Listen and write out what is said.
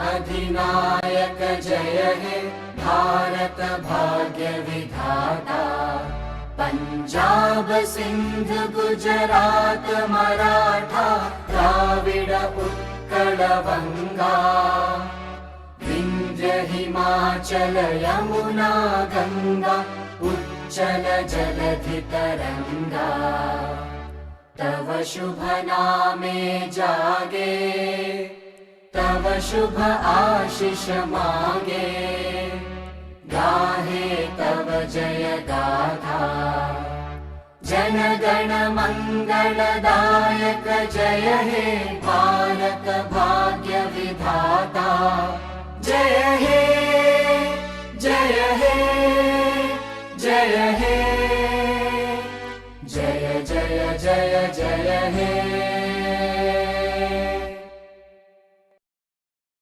अधिनायक जय हे भारत भाग्य विधाता। पंजाब सिंध गुजरात मराठा द्राविड उत्कल बंगा। विंध्य हिमाचल यमुना गंगा उच्चल जलधि तरंगा। तव शुभ नामे जागे तव शुभ आशीष मागे। गाहे तव जय गाथा जन गण मंगलदायक जय हे भारत भाग्य विधाता।